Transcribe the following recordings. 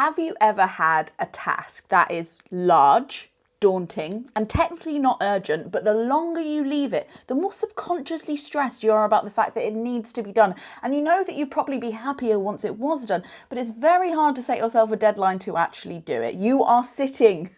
Have you ever had a task that is large, daunting, and technically not urgent, but the longer you leave it, the more subconsciously stressed you are about the fact that it needs to be done? And you know that you'd probably be happier once it was done, but it's very hard to set yourself a deadline to actually do it. You are sitting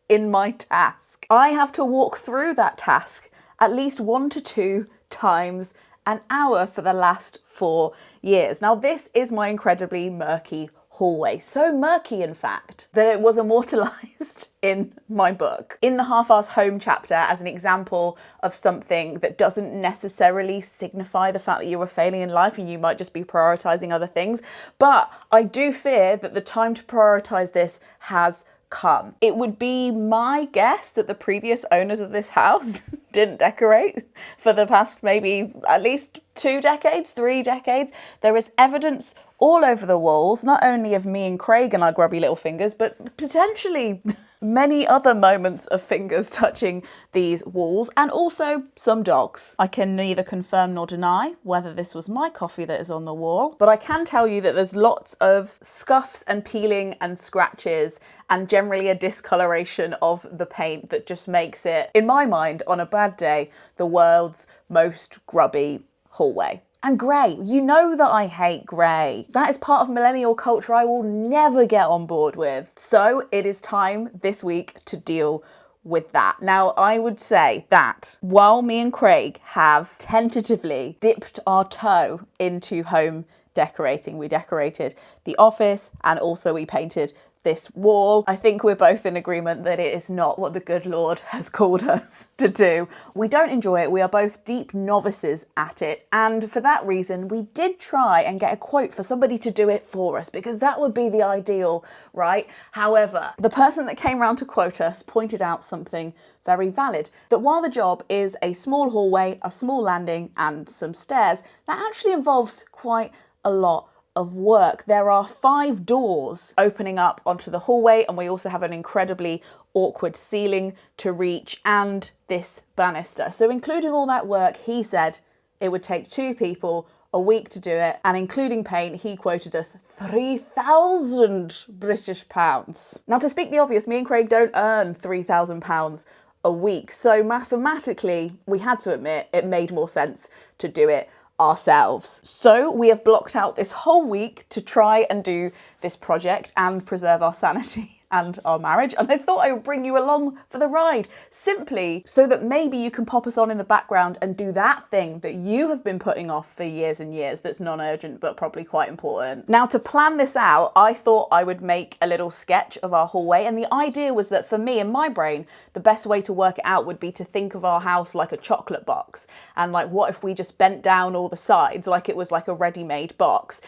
in my task. I have to walk through that task at least 1 to 2 times an hour for the last 4 years. Now, this is my incredibly murky hallway. So murky, in fact, that it was immortalised in my book. In the Half-Arsed Home chapter, as an example of something that doesn't necessarily signify the fact that you are failing in life and you might just be prioritising other things. But I do fear that the time to prioritise this has come. It would be my guess that the previous owners of this house didn't decorate for the past maybe at least 2 decades, 3 decades. There is evidence all over the walls, not only of me and Craig and our grubby little fingers, but potentially many other moments of fingers touching these walls, and also some dogs. I can neither confirm nor deny whether this was my coffee that is on the wall, but I can tell you that there's lots of scuffs and peeling and scratches and generally a discoloration of the paint that just makes it, in my mind, on a bad day, the world's most grubby hallway. And grey, you know that I hate grey. That is part of millennial culture I will never get on board with. So it is time this week to deal with that. Now, I would say that while me and Craig have tentatively dipped our toe into home decorating, we decorated the office and also we painted this wall, I think we're both in agreement that it is not what the good Lord has called us to do. We don't enjoy it. We are both deep novices at it. And for that reason, we did try and get a quote for somebody to do it for us, because that would be the ideal, right? However, the person that came round to quote us pointed out something very valid, that while the job is a small hallway, a small landing and some stairs, that actually involves quite a lot of work. There are 5 doors opening up onto the hallway, and we also have an incredibly awkward ceiling to reach and this banister. So including all that work, he said it would take 2 people a week to do it, and including paint, he quoted us 3,000 British pounds. Now, to speak the obvious, me and Craig don't earn 3,000 pounds a week, so mathematically we had to admit it made more sense to do it ourselves. So we have blocked out this whole week to try and do this project and preserve our sanity and our marriage. And I thought I would bring you along for the ride, simply so that maybe you can pop us on in the background and do that thing that you have been putting off for years and years that's non-urgent but probably quite important. Now, to plan this out, I thought I would make a little sketch of our hallway, and the idea was that for me, in my brain, the best way to work it out would be to think of our house like a chocolate box, and like, what if we just bent down all the sides like it was like a ready-made box?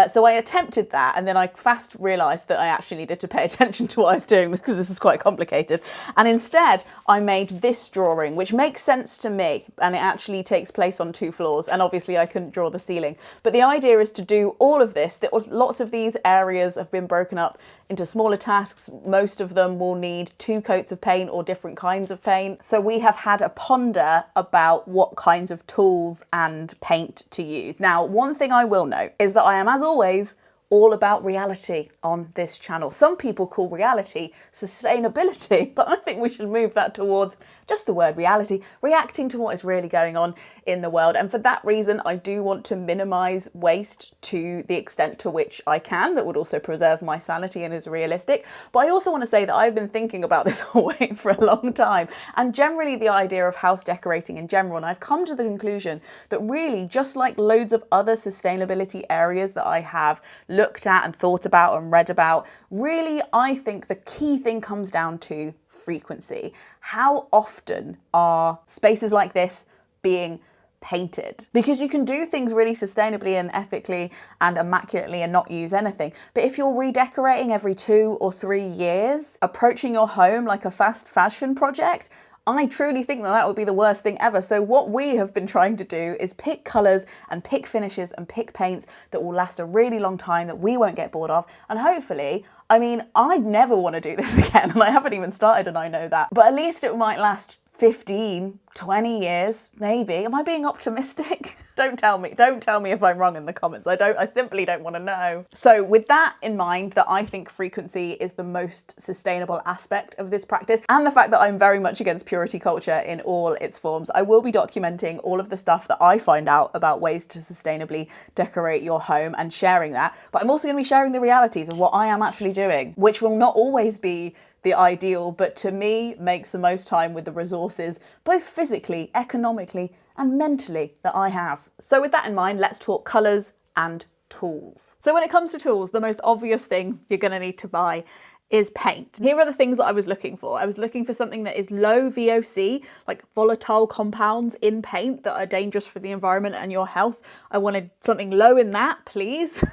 So I attempted that, and then I fast realised that I actually needed to pay attention to what I was doing, because this is quite complicated, and instead I made this drawing, which makes sense to me, and it actually takes place on 2 floors, and obviously I couldn't draw the ceiling. But the idea is to do all of this. Lots of these areas have been broken up into smaller tasks. Most of them will need 2 coats of paint or different kinds of paint. So we have had a ponder about what kinds of tools and paint to use. Now, one thing I will note is that I am, as always, all about reality on this channel. Some people call reality sustainability, but I think we should move that towards just the word reality, reacting to what is really going on in the world. And for that reason, I do want to minimize waste to the extent to which I can, that would also preserve my sanity and is realistic. But I also want to say that I've been thinking about this whole way for a long time, and generally the idea of house decorating in general. And I've come to the conclusion that really, just like loads of other sustainability areas that I have looked at and thought about and read about, really, I think the key thing comes down to frequency. How often are spaces like this being painted? Because you can do things really sustainably and ethically and immaculately and not use anything. But if you're redecorating every 2 or 3 years, approaching your home like a fast fashion project, I truly think that that would be the worst thing ever. So what we have been trying to do is pick colours and pick finishes and pick paints that will last a really long time, that we won't get bored of. And hopefully, I mean, I never want to do this again, and I haven't even started and I know that, but at least it might last 15, 20 years, maybe. Am I being optimistic? Don't tell me if I'm wrong in the comments. I simply don't want to know. So with that in mind, that I think frequency is the most sustainable aspect of this practice, and the fact that I'm very much against purity culture in all its forms, I will be documenting all of the stuff that I find out about ways to sustainably decorate your home and sharing that. But I'm also going to be sharing the realities of what I am actually doing, which will not always be the ideal, but to me makes the most time with the resources, both physically, economically, and mentally that I have. So with that in mind, let's talk colours and tools. So when it comes to tools, the most obvious thing you're going to need to buy is paint. Here are the things that I was looking for. I was looking for something that is low VOC, like volatile compounds in paint that are dangerous for the environment and your health. I wanted something low in that, please.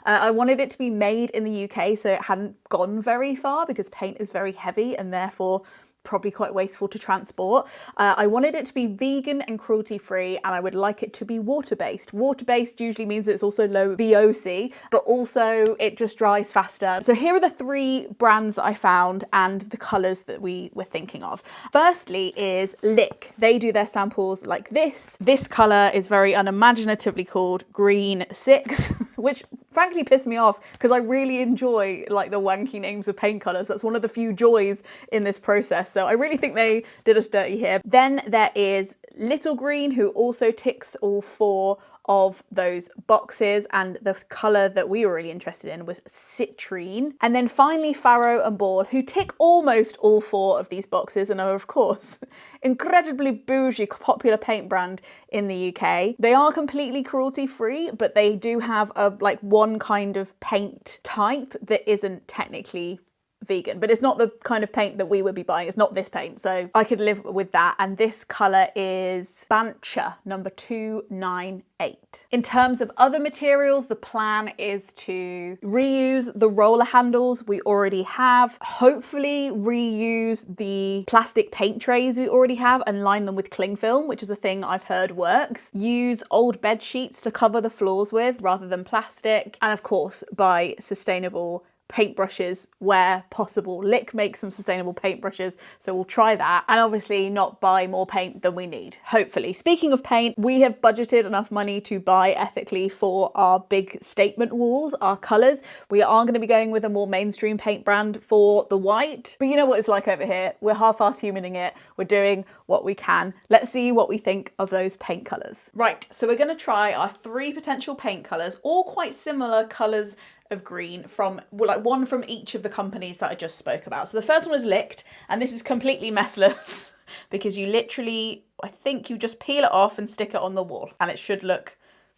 I wanted it to be made in the UK, so it hadn't gone very far, because paint is very heavy and therefore probably quite wasteful to transport. I wanted it to be vegan and cruelty-free, and I would like it to be water-based. Water-based usually means it's also low VOC, but also it just dries faster. So here are the 3 brands that I found and the colours that we were thinking of. Firstly is Lick. They do their samples like this. This colour is very unimaginatively called Green 6, which frankly pissed me off, because I really enjoy like the wanky names of paint colours. That's one of the few joys in this process. So I really think they did us dirty here. Then there is Little Green, who also ticks all 4 of those boxes, and the colour that we were really interested in was citrine. And then finally Farrow and Ball, who tick almost all 4 of these boxes and are of course incredibly bougie, popular paint brand in the UK. They are completely cruelty free, but they do have a one kind of paint type that isn't technically vegan, but it's not the kind of paint that we would be buying. It's not this paint, so I could live with that. And this colour is Bancha number 298. In terms of other materials, the plan is to reuse the roller handles we already have, hopefully reuse the plastic paint trays we already have and line them with cling film, which is a thing I've heard works. Use old bed sheets to cover the floors with rather than plastic, and of course buy sustainable paintbrushes where possible. Lick makes some sustainable paintbrushes, so we'll try that, and obviously not buy more paint than we need, hopefully. Speaking of paint, we have budgeted enough money to buy ethically for our big statement walls, our colours. We are going to be going with a more mainstream paint brand for the white, but you know what it's like over here. We're half-ass humaning it. We're doing what we can. Let's see what we think of those paint colours. Right, so we're going to try our 3 potential paint colours, all quite similar colours of green, from one from each of the companies that I just spoke about. So the first one is Licked, and this is completely messless because you literally, I think you just peel it off and stick it on the wall, and it should look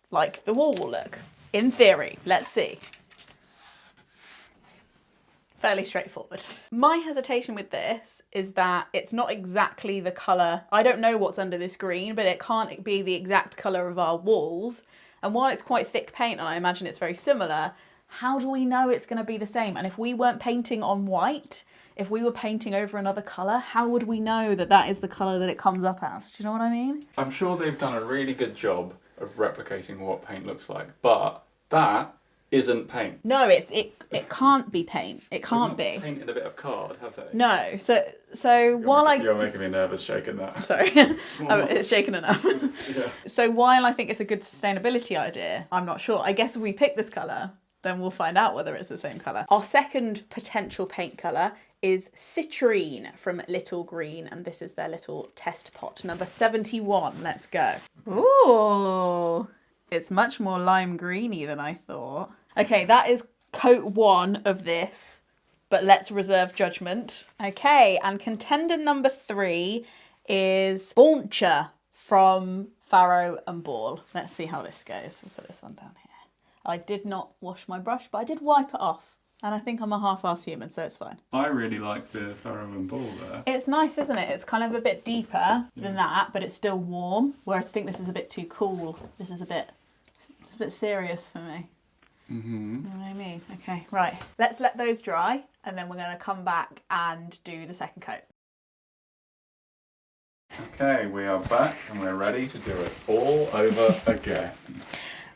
like the wall will look. In theory, let's see. Fairly straightforward. My hesitation with this is that it's not exactly the colour. I don't know what's under this green, but it can't be the exact colour of our walls. And while it's quite thick paint, and I imagine it's very similar, how do we know it's going to be the same? And if we weren't painting on white, if we were painting over another colour, how would we know that that is the colour that it comes up as? Do you know what I mean? I'm sure they've done a really good job of replicating what paint looks like, but that isn't paint. No, it can't be paint. It can't be. Painted a bit of card, have they? No. So You're making me nervous shaking that. Sorry, it's shaken enough. Yeah. So while I think it's a good sustainability idea, I'm not sure. I guess if we pick this colour, then we'll find out whether it's the same colour. Our second potential paint colour is Citrine from Little Green, and this is their little test pot, number 71. Let's go. Ooh, it's much more lime greeny than I thought. Okay, that is coat 1 of this, but let's reserve judgment. Okay, and contender number 3 is Bancha from Farrow and Ball. Let's see how this goes. We'll put this one down here. I did not wash my brush, but I did wipe it off. And I think I'm a half-ass human, so it's fine. I really like the Farrow and Ball there. It's nice, isn't it? It's kind of a bit deeper than that, but it's still warm. Whereas I think this is a bit too cool. This is it's a bit serious for me. Mm-hmm. You know what I mean? Okay, right. Let's let those dry, and then we're going to come back and do the second coat. Okay, we are back and we're ready to do it all over again.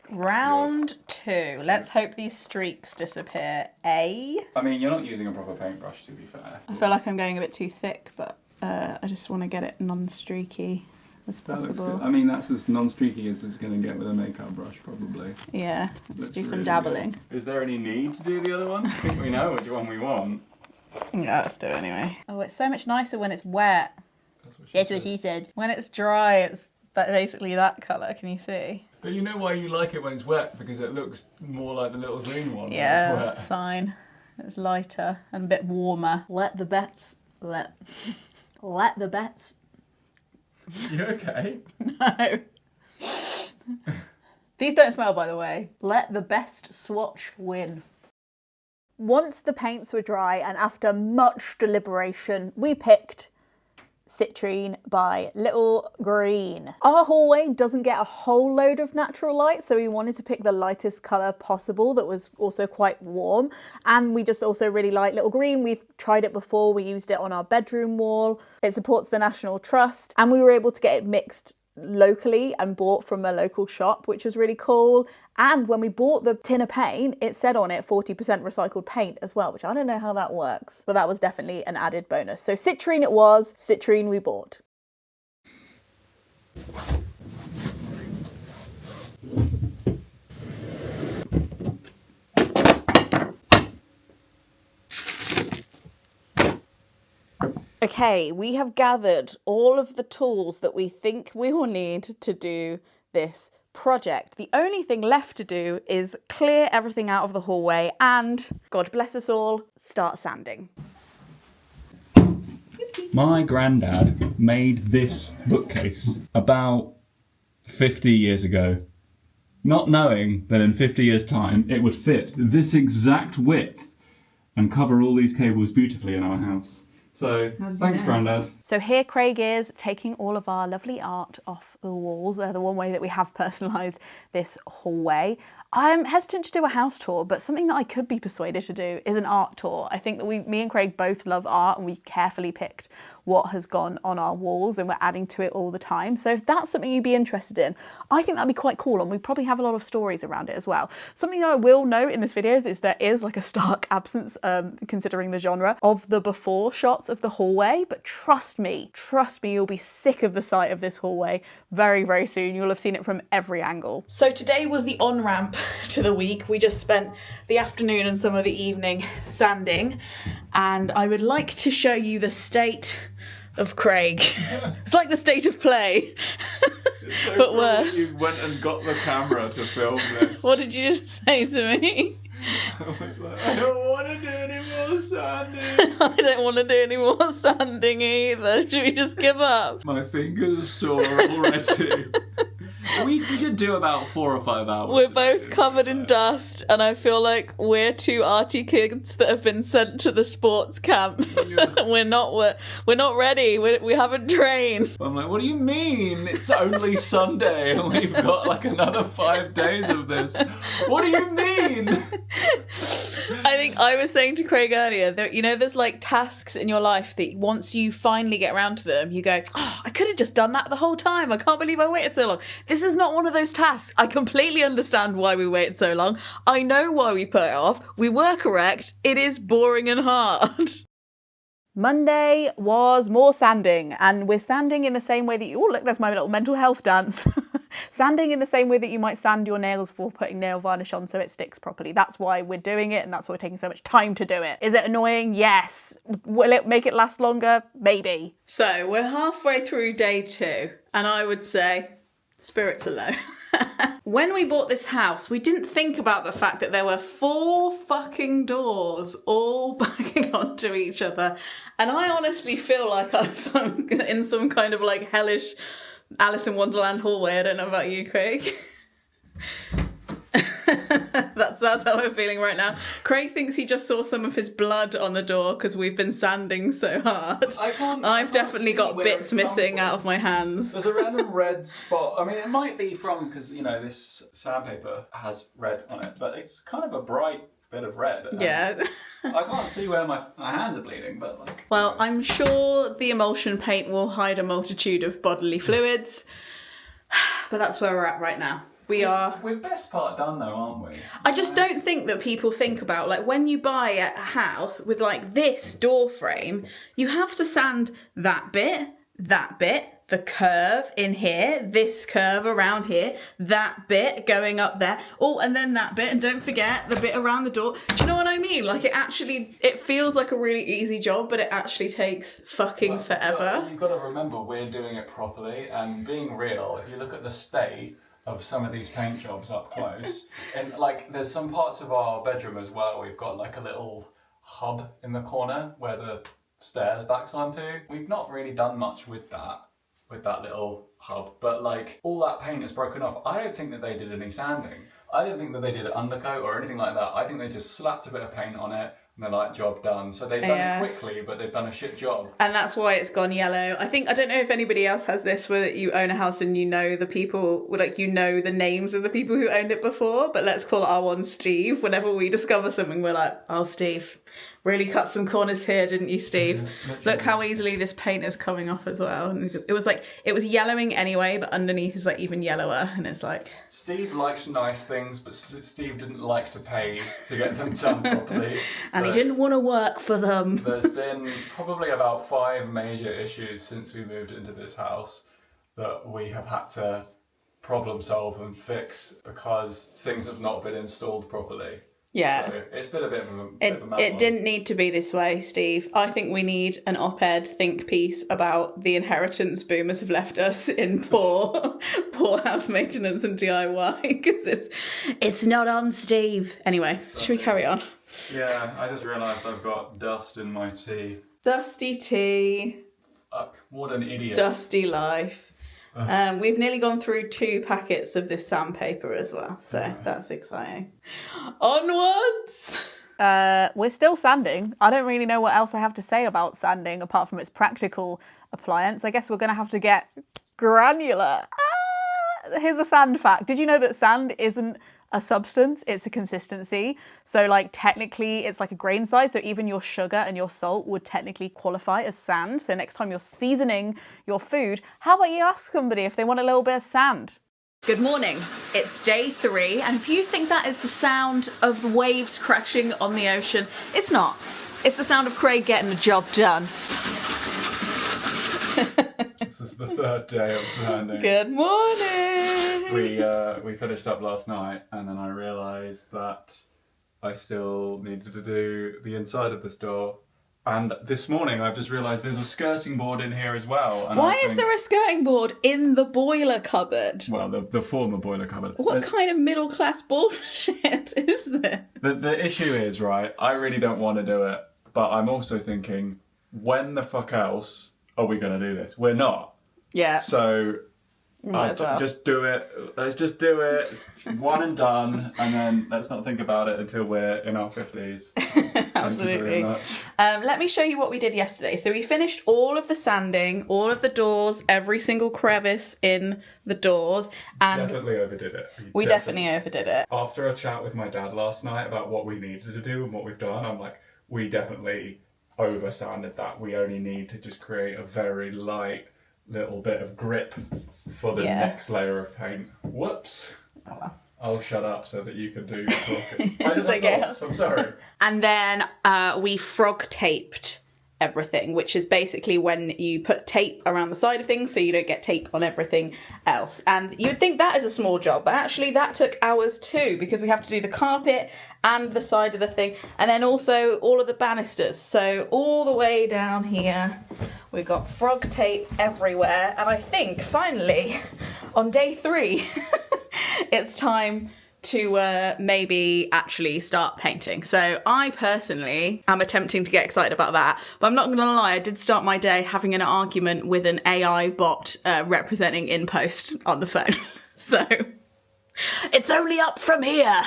Round 2. Let's hope these streaks disappear. I mean, you're not using a proper paintbrush, to be fair. I feel like I'm going a bit too thick, but I just want to get it non-streaky as That looks possible. good. I mean, that's as non-streaky as it's going to get with a makeup brush, probably. Yeah, let's Looks do some really dabbling. Is there any need to do the other one? I think we know which one we want. Yeah, let's do it anyway. Oh, it's so much nicer when it's wet. That's what she said. When it's dry, it's basically that colour, can you see? But you know why you like it when it's wet? Because it looks more like the little green one Yeah, when it's that's a wet. sign. It's lighter and a bit warmer. Let the bets... Let the bets... You okay? No. These don't smell, by the way. Let the best swatch win. Once the paints were dry and after much deliberation, we picked Citrine by Little Green. Our hallway doesn't get a whole load of natural light, so we wanted to pick the lightest colour possible that was also quite warm. And we just also really like Little Green. We've tried it before, we used it on our bedroom wall. It supports the National Trust, and we were able to get it mixed locally and bought from a local shop, which was really cool. And when we bought the tin of paint, it said on it 40% recycled paint as well, which I don't know how that works, but that was definitely an added bonus. So Citrine it was, Citrine we bought. Okay, we have gathered all of the tools that we think we will need to do this project. The only thing left to do is clear everything out of the hallway and, God bless us all, start sanding. My granddad made this bookcase about 50 years ago, not knowing that in 50 years' time it would fit this exact width and cover all these cables beautifully in our house. So, thanks, Grandad. So here Craig is taking all of our lovely art off the walls, the one way that we have personalised this hallway. I'm hesitant to do a house tour, but something that I could be persuaded to do is an art tour. I think that me and Craig both love art, and we carefully picked what has gone on our walls and we're adding to it all the time. So if that's something you'd be interested in, I think that'd be quite cool, and we probably have a lot of stories around it as well. Something I will note in this video is there is like a stark absence, considering the genre, of the before shots of the hallway, but trust me, you'll be sick of the sight of this hallway very, very soon. You'll have seen it from every angle. So today was the on-ramp to the week. We just spent the afternoon and some of the evening sanding, and I would like to show you the state of Craig. It's like the state of play. It's so But cool worse. that you went and got the camera to film this. What did you just say to me? I was like, I don't want to do any more sanding. I don't want to do any more sanding either. Should we just give up? My fingers are sore already. we could do about 4 or 5 hours. We're today, both covered in dust, and I feel like we're two arty kids that have been sent to the sports camp. Yeah. we're not ready. We haven't trained. I'm like, what do you mean? It's only Sunday and we've got like another 5 days of this. What do you mean? I think I was saying to Craig earlier that, you know, there's like tasks in your life that once you finally get around to them, you go, oh, I could have just done that the whole time. I can't believe I waited so long. This is not one of those tasks. I completely understand why we waited so long. I know why we put it off. We were correct. It is boring and hard. Monday was more sanding, and we're sanding in the same way that you... Oh, look, there's my little mental health dance. Sanding in the same way that you might sand your nails before putting nail varnish on so it sticks properly. That's why we're doing it, and that's why we're taking so much time to do it. Is it annoying? Yes. Will it make it last longer? Maybe. So we're halfway through day 2, and I would say spirits are low. When we bought this house, we didn't think about the fact that there were 4 fucking doors all backing onto each other. And I honestly feel like I'm in some kind of like hellish Alice in Wonderland hallway. I don't know about you, Craig. That's how I'm feeling right now. Craig thinks he just saw some of his blood on the door because we've been sanding so hard. I've definitely got bits missing out of my hands. There's a random red spot. I mean, it might be from, because, you know, this sandpaper has red on it, but it's kind of a bright bit of red. Yeah. I can't see where my hands are bleeding, but like... Well, I'm sure the emulsion paint will hide a multitude of bodily fluids, but that's where we're at right now. We are. We're best part done though, aren't we? I just don't think that people think about, like, when you buy a house with like this door frame, you have to sand that bit, the curve in here, this curve around here, that bit going up there, oh, and then that bit, and don't forget the bit around the door. Do you know what I mean? Like, it feels like a really easy job, but it actually takes fucking forever. Well, you've got to remember, we're doing it properly, and being real, if you look at the state of some of these paint jobs up close, and like, there's some parts of our bedroom as well, we've got like a little hub in the corner where the stairs backs onto. We've not really done much with that little hub, but like, all that paint is broken off. I don't think that they did any sanding. I don't think that they did an undercoat or anything like that. I think they just slapped a bit of paint on it and they're like, job done. So they've done it quickly, but they've done a shit job. And that's why it's gone yellow. I don't know if anybody else has this, where you own a house and you know the people, like, you know the names of the people who owned it before, but let's call our one Steve. Whenever we discover something, we're like, oh, Steve, really cut some corners here, didn't you, Steve? Look how easily this paint is coming off as well. And it was yellowing anyway, but underneath is like even yellower, and it's like... Steve likes nice things, but Steve didn't like to pay to get them done properly. And he didn't want to work for them. There's been probably about 5 major issues since we moved into this house that we have had to problem solve and fix because things have not been installed properly. Yeah. So it's been a bit of a It didn't need to be this way, Steve. I think we need an op-ed think piece about the inheritance boomers have left us in poor house maintenance and DIY, because it's not on Steve. Anyway, should we carry on? Yeah, I just realised I've got dust in my tea. Dusty tea. Fuck, what an idiot. Dusty life. We've nearly gone through 2 packets of this sandpaper as well, so that's exciting. Onwards! We're still sanding. I don't really know what else I have to say about sanding apart from its practical appliance. I guess we're going to have to get granular. Here's a sand fact. Did you know that sand isn't a substance, it's a consistency? So like, technically it's like a grain size, so even your sugar and your salt would technically qualify as sand. So next time you're seasoning your food, how about you ask somebody if they want a little bit of sand? Good morning, it's day 3, and if you think that is the sound of the waves crashing on the ocean, it's not. It's the sound of Craig getting the job done. This is the 3rd day of sanding. Good morning! We finished up last night, and then I realised that I still needed to do the inside of this door. And this morning I've just realised there's a skirting board in here as well. And Why is there a skirting board in the boiler cupboard? Well, the former boiler cupboard. What kind of middle class bullshit is this? The issue is, right, I really don't want to do it, but I'm also thinking, when the fuck else are we going to do this? We're not. Yeah. So Might as well. Just do it. Let's just do it. One and done, and then let's not think about it until we're in our 50s. Absolutely. Let me show you what we did yesterday. So we finished all of the sanding, all of the doors, every single crevice in the doors, and Definitely overdid it. we definitely overdid it. After a chat with my dad last night about what we needed to do and what we've done, I'm like, we definitely over sanded that. We only need to just create a very light little bit of grip for the next layer of paint. Whoops. Oh well. I'll shut up so that you can do your talking. I just It's have okay. thoughts, I'm sorry. And then we frog taped everything, which is basically when you put tape around the side of things so you don't get tape on everything else. And you'd think that is a small job, but actually that took hours too, because we have to do the carpet and the side of the thing, and then also all of the banisters. So all the way down here, we've got frog tape everywhere. And I think finally, on day 3, it's time to maybe actually start painting. So I personally am attempting to get excited about that, but I'm not gonna lie, I did start my day having an argument with an AI bot representing InPost on the phone. So it's only up from here.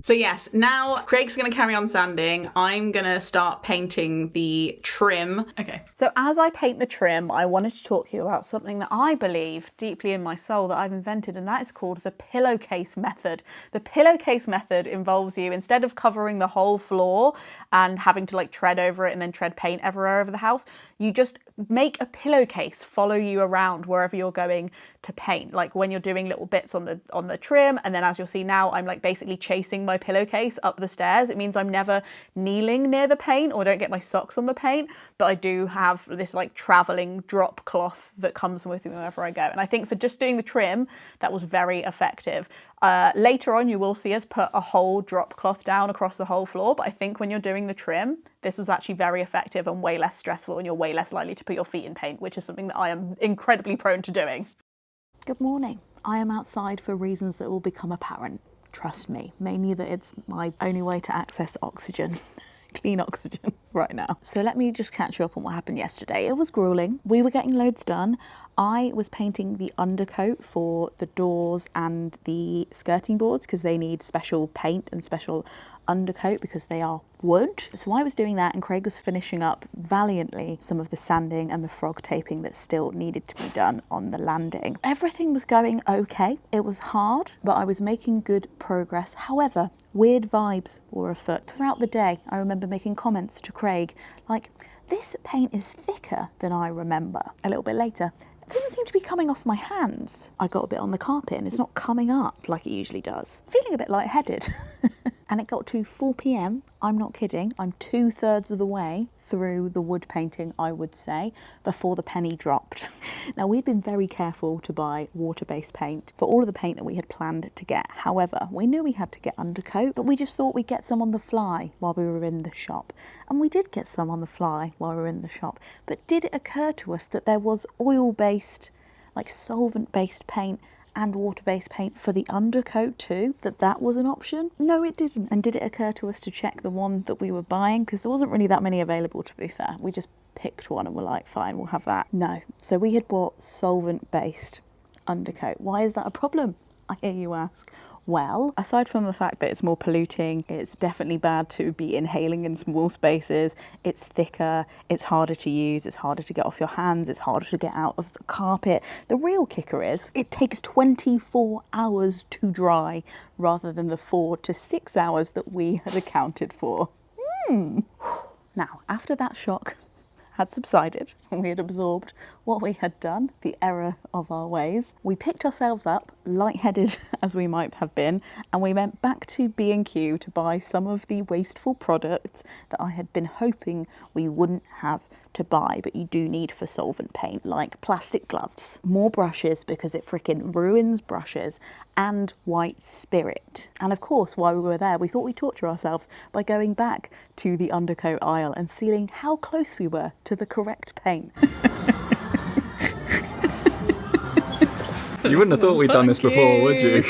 So yes, now Craig's gonna carry on sanding. I'm gonna start painting the trim. Okay. So as I paint the trim, I wanted to talk to you about something that I believe deeply in my soul that I've invented, and that is called the pillowcase method. The pillowcase method involves you, instead of covering the whole floor and having to like tread over it and then tread paint everywhere over the house, you just make a pillowcase follow you around wherever you're going to paint. Like when you're doing little bits on the trim, and then as you'll see now, I'm like basically chasing my pillowcase up the stairs. It means I'm never kneeling near the paint or don't get my socks on the paint, but I do have this like traveling drop cloth that comes with me wherever I go. And I think for just doing the trim, that was very effective. Later on, you will see us put a whole drop cloth down across the whole floor, but I think when you're doing the trim, this was actually very effective and way less stressful, and you're way less likely to put your feet in paint, which is something that I am incredibly prone to doing. Good morning. I am outside for reasons that will become apparent. Trust me, mainly that it's my only way to access oxygen. Clean oxygen right now. So let me just catch you up on what happened yesterday. It was grueling. We were getting loads done. I was painting the undercoat for the doors and the skirting boards because they need special paint and special undercoat because they are wood. So I was doing that, and Craig was finishing up valiantly some of the sanding and the frog taping that still needed to be done on the landing. Everything was going okay. It was hard, but I was making good progress. However, weird vibes were afoot. Throughout the day, I remember making comments to Craig like, this paint is thicker than I remember. A little bit later, it doesn't seem to be coming off my hands. I got a bit on the carpet and it's not coming up like it usually does. Feeling a bit lightheaded. And it got to 4 p.m. I'm not kidding. I'm 2/3 of the way through the wood painting, I would say, before the penny dropped. Now, we'd been very careful to buy water-based paint for all of the paint that we had planned to get. However, we knew we had to get undercoat, but we just thought we'd get some on the fly while we were in the shop. And we did get some on the fly while we were in the shop. But did it occur to us that there was oil-based, like solvent-based paint and water-based paint for the undercoat too, that was an option? No, it didn't. And did it occur to us to check the one that we were buying? Because there wasn't really that many available, to be fair. We just picked one and were like, fine, we'll have that. No. So we had bought solvent-based undercoat. Why is that a problem, I hear you ask? Well, aside from the fact that it's more polluting, it's definitely bad to be inhaling in small spaces, it's thicker, it's harder to use, it's harder to get off your hands, it's harder to get out of the carpet. The real kicker is it takes 24 hours to dry rather than the 4 to 6 hours that we had accounted for. Now, after that shock had subsided and we had absorbed what we had done, the error of our ways, we picked ourselves up, lightheaded as we might have been, and we went back to B&Q to buy some of the wasteful products that I had been hoping we wouldn't have to buy, but you do need for solvent paint, like plastic gloves, more brushes because it freaking ruins brushes, and white spirit. And of course, while we were there, we thought we'd torture ourselves by going back to the undercoat aisle and seeing how close we were to the correct paint. You wouldn't have thought we'd done this before, would you?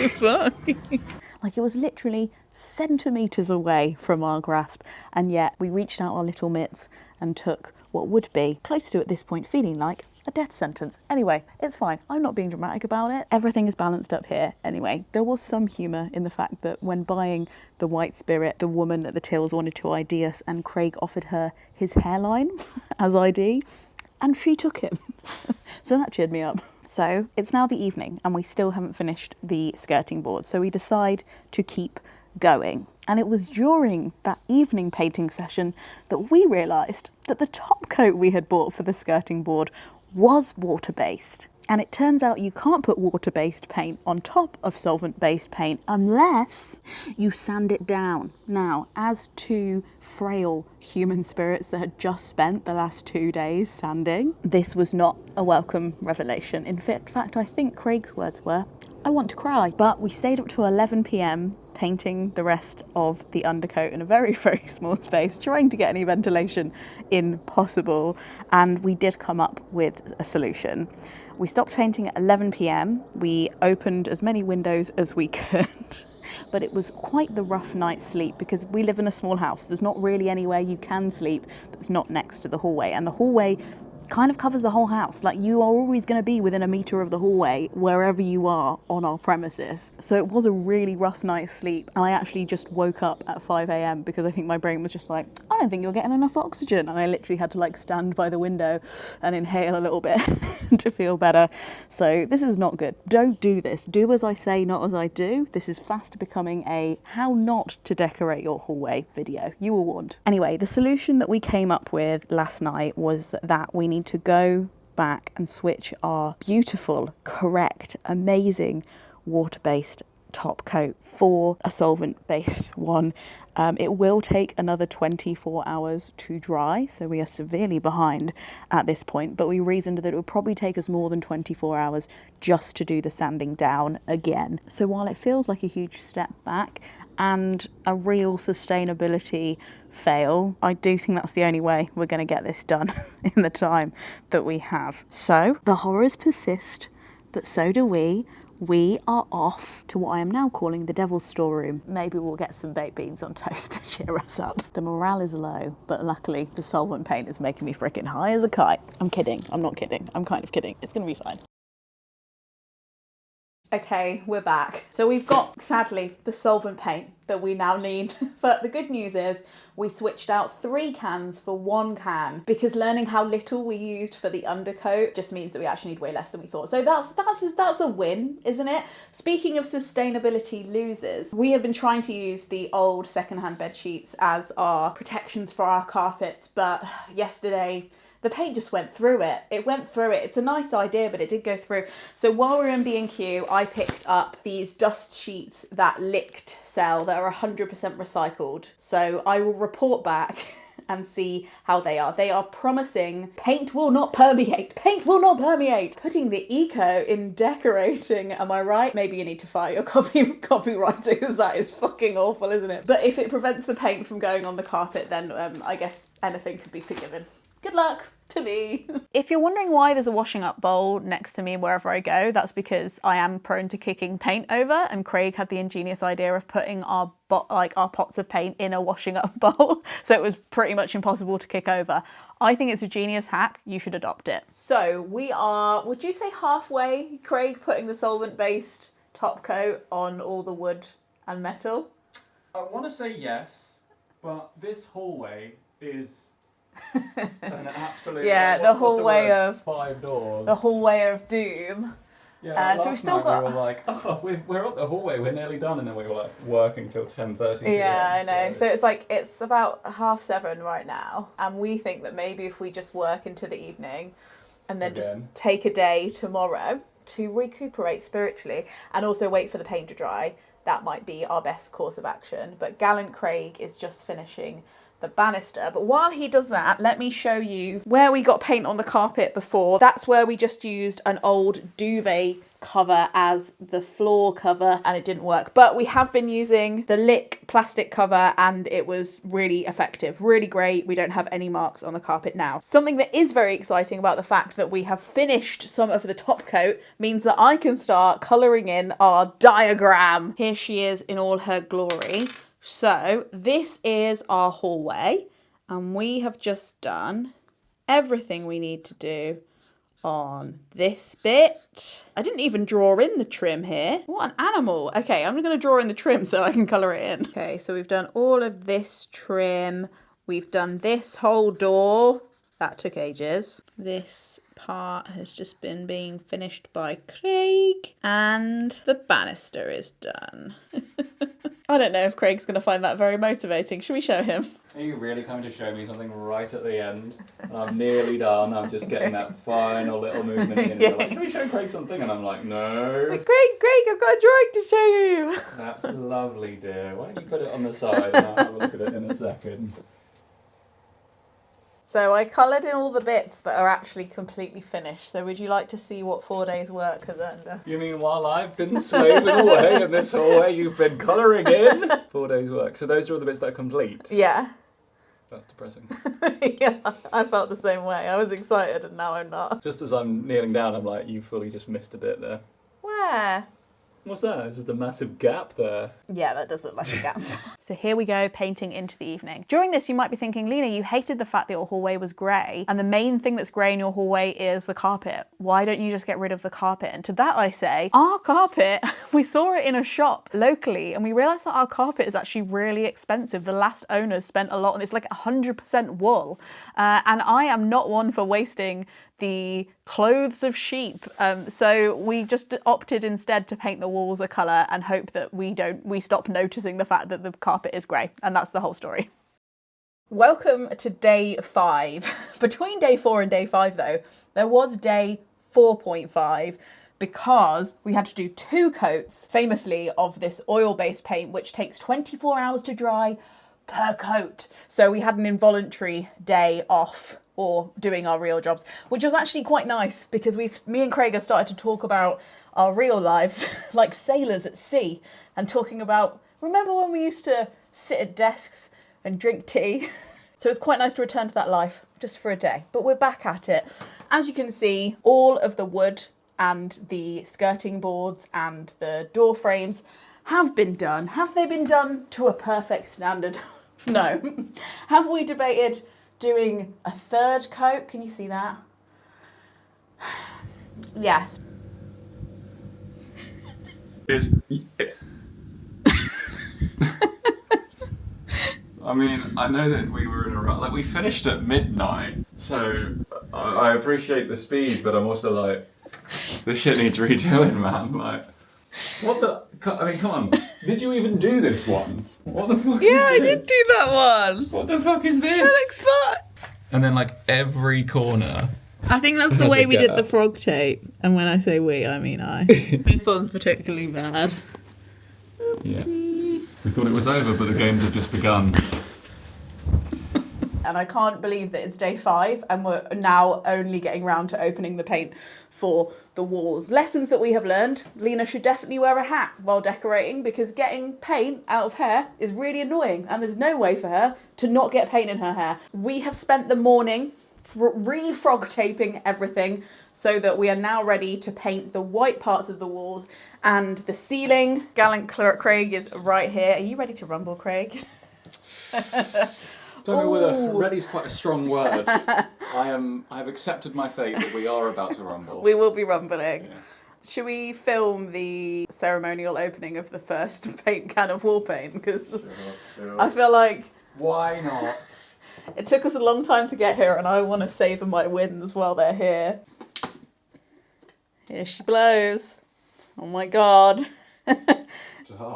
Like, it was literally centimetres away from our grasp, and yet we reached out our little mitts and took what would be, close to at this point, feeling like a death sentence. Anyway, it's fine. I'm not being dramatic about it. Everything is balanced up here. Anyway, there was some humour in the fact that when buying the white spirit, the woman at the tills wanted to ID us, and Craig offered her his hairline as ID, and she took him. So that cheered me up. So it's now the evening and we still haven't finished the skirting board. So we decide to keep going. And it was during that evening painting session that we realised that the top coat we had bought for the skirting board was water-based. And it turns out you can't put water-based paint on top of solvent-based paint unless you sand it down. Now, as to frail human spirits that had just spent the last 2 days sanding, this was not a welcome revelation. In fact, I think Craig's words were, I want to cry. But we stayed up to 11 p.m. painting the rest of the undercoat in a very, very small space, trying to get any ventilation in possible. And we did come up with a solution. We stopped painting at 11 p.m. We opened as many windows as we could, but it was quite the rough night's sleep because we live in a small house. There's not really anywhere you can sleep that's not next to the hallway. And the hallway kind of covers the whole house. Like, you are always going to be within a metre of the hallway wherever you are on our premises. So it was a really rough night's sleep. And I actually just woke up at 5 a.m. because I think my brain was just like, I don't think you're getting enough oxygen. And I literally had to like stand by the window and inhale a little bit to feel better. So this is not good. Don't do this. Do as I say, not as I do. This is fast becoming a how not to decorate your hallway video. You were warned. Anyway, the solution that we came up with last night was that we need to go back and switch our beautiful, correct, amazing water-based top coat for a solvent-based one. It will take another 24 hours to dry, so we are severely behind at this point, but we reasoned that it would probably take us more than 24 hours just to do the sanding down again. So while it feels like a huge step back and a real sustainability fail, I do think that's the only way we're going to get this done in the time that we have. So the horrors persist, but so do we. We are off to what I am now calling the Devil's Storeroom. Maybe we'll get some baked beans on toast to cheer us up. The morale is low, but luckily the solvent paint is making me freaking high as a kite. I'm kidding. I'm not kidding. I'm kind of kidding. It's going to be fine. Okay, we're back. So we've got, sadly, the solvent paint that we now need. But the good news is we switched out 3 cans for 1 can because learning how little we used for the undercoat just means that we actually need way less than we thought. So that's a win, isn't it? Speaking of sustainability losers, we have been trying to use the old secondhand bed sheets as our protections for our carpets, but yesterday the paint just went through it. It went through it. It's a nice idea, but it did go through. So while we were in B&Q, I picked up these dust sheets that Licked sell that are 100% recycled. So I will report back and see how they are. They are promising paint will not permeate. Paint will not permeate. Putting the eco in decorating, am I right? Maybe you need to fire your copywriter because that is fucking awful, isn't it? But if it prevents the paint from going on the carpet, then I guess anything could be forgiven. Good luck to me. If you're wondering why there's a washing up bowl next to me wherever I go, that's because I am prone to kicking paint over, and Craig had the ingenious idea of putting our pots of paint in a washing up bowl, so it was pretty much impossible to kick over. I think it's a genius hack. You should adopt it. So we are, would you say halfway, Craig, putting the solvent-based top coat on all the wood and metal? I want to say yes, but this hallway is an absolute... Yeah, the hallway of... 5 doors. The hallway of doom. Yeah, so we've still got... we were like, oh, we're up the hallway, we're nearly done, and then we were like working till 10:30 p.m. Yeah, I know. So it's about 7:30 right now, and we think that maybe if we just work into the evening and then just take a day tomorrow to recuperate spiritually and also wait for the paint to dry, that might be our best course of action. But Gallant Craig is just finishing the banister. But while he does that, let me show you where we got paint on the carpet before. That's where we just used an old duvet cover as the floor cover and it didn't work. But we have been using the Lick plastic cover and it was really effective, really great. We don't have any marks on the carpet now. Something that is very exciting about the fact that we have finished some of the top coat means that I can start colouring in our diagram. Here she is in all her glory. So this is our hallway and we have just done everything we need to do on this bit. I didn't even draw in the trim here. What an animal. Okay, I'm going to draw in the trim so I can colour it in. Okay, so we've done all of this trim. We've done this whole door. That took ages. This part has just been being finished by Craig and the banister is done. I don't know if Craig's going to find that very motivating. Should we show him? Are you really coming to show me something right at the end? And I'm nearly done. I'm just getting that final little movement in. And you're like, should we show Craig something? And I'm like, no. Craig, I've got a drawing to show you. That's lovely, dear. Why don't you put it on the side and I'll have a look at it in a second. So I coloured in all the bits that are actually completely finished. So would you like to see what 4 days work has earned us? You mean while I've been slaving away in this hallway, you've been colouring in? 4 days work. So those are all the bits that are complete? Yeah. That's depressing. Yeah, I felt the same way. I was excited and now I'm not. Just as I'm kneeling down, I'm like, you fully just missed a bit there. Where? What's that? It's just a massive gap there. Yeah, that does look like a gap. So here we go, painting into the evening. During this, you might be thinking, Lena, you hated the fact that your hallway was grey, and the main thing that's grey in your hallway is the carpet. Why don't you just get rid of the carpet? And to that I say, our carpet, we saw it in a shop locally, and we realised that our carpet is actually really expensive. The last owners spent a lot, and it's like 100% wool. And I am not one for wasting the clothes of sheep. So we just opted instead to paint the walls a colour and hope that we stop noticing the fact that the carpet is grey. And that's the whole story. Welcome to day 5. Between day 4 and day 5 though, there was day 4.5 because we had to do 2 coats, famously, of this oil-based paint, which takes 24 hours to dry per coat. So we had an involuntary day off, or doing our real jobs, which was actually quite nice because me and Craig have started to talk about our real lives like sailors at sea and talking about, remember when we used to sit at desks and drink tea? So it's quite nice to return to that life just for a day, but we're back at it. As you can see, all of the wood and the skirting boards and the door frames have been done. Have they been done to a perfect standard? No. Have we debated doing a 3rd coat? Can you see that? Yes. I mean, I know that we were in a rush. Like, we finished at midnight, so I appreciate the speed, but I'm also like, this shit needs redoing, man. Like, what the? I mean, come on. Did you even do this one? What the fuck? Yeah, I is did this? do that one. What the fuck is this? That looks fun. And then, like, every corner. I think that's the Does way it we get did the up? frog tape. And when I say we, I mean I. This one's particularly bad. Yeah. We thought it was over, but the games have just begun. And I can't believe that it's day 5 and we're now only getting round to opening the paint for the walls. Lessons that we have learned. Lena should definitely wear a hat while decorating because getting paint out of hair is really annoying and there's no way for her to not get paint in her hair. We have spent the morning re-frog taping everything so that we are now ready to paint the white parts of the walls and the ceiling. Gallant Craig is right here. Are you ready to rumble, Craig? Don't know whether ready's quite a strong word. I've accepted my fate that we are about to rumble. We will be rumbling. Yes. Should we film the ceremonial opening of the first paint can of wall paint? Because Sure. I feel like Why not? it took us a long time to get here and I want to savour my wins while they're here. Here she blows. Oh my god.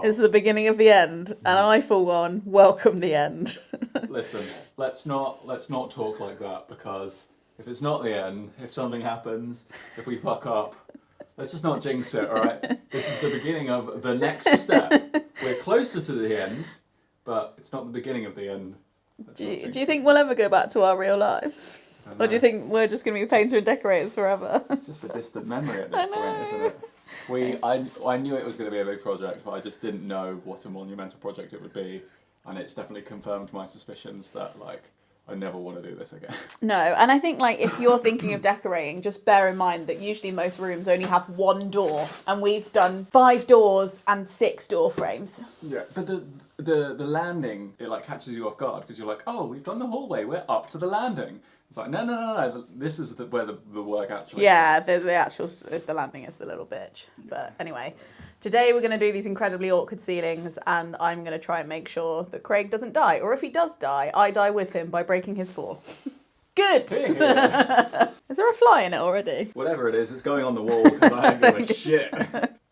It's the beginning of the end, and I, for one, welcome the end. Listen, let's not talk like that because if it's not the end, if something happens, if we fuck up, let's just not jinx it, alright? This is the beginning of the next step. We're closer to the end, but it's not the beginning of the end. Do you think we'll ever go back to our real lives? Or do you think we're just going to be painters and decorators forever? It's just a distant memory at this point, isn't it? I knew it was going to be a big project, but I just didn't know what a monumental project it would be, and it's definitely confirmed my suspicions that, like, I never want to do this again. No, and I think, like, if you're thinking of decorating, just bear in mind that usually most rooms only have 1 door, and we've done 5 doors and 6 door frames. Yeah, but the landing, it, like, catches you off guard, because you're like, oh, we've done the hallway, we're up to the landing. It's like, no, this is where the work actually starts. The landing is the little bitch. But anyway, today we're going to do these incredibly awkward ceilings and I'm going to try and make sure that Craig doesn't die. Or if he does die, I die with him by breaking his fall. Good! Is there a fly in it already? Whatever it is, it's going on the wall because I ain't give a shit.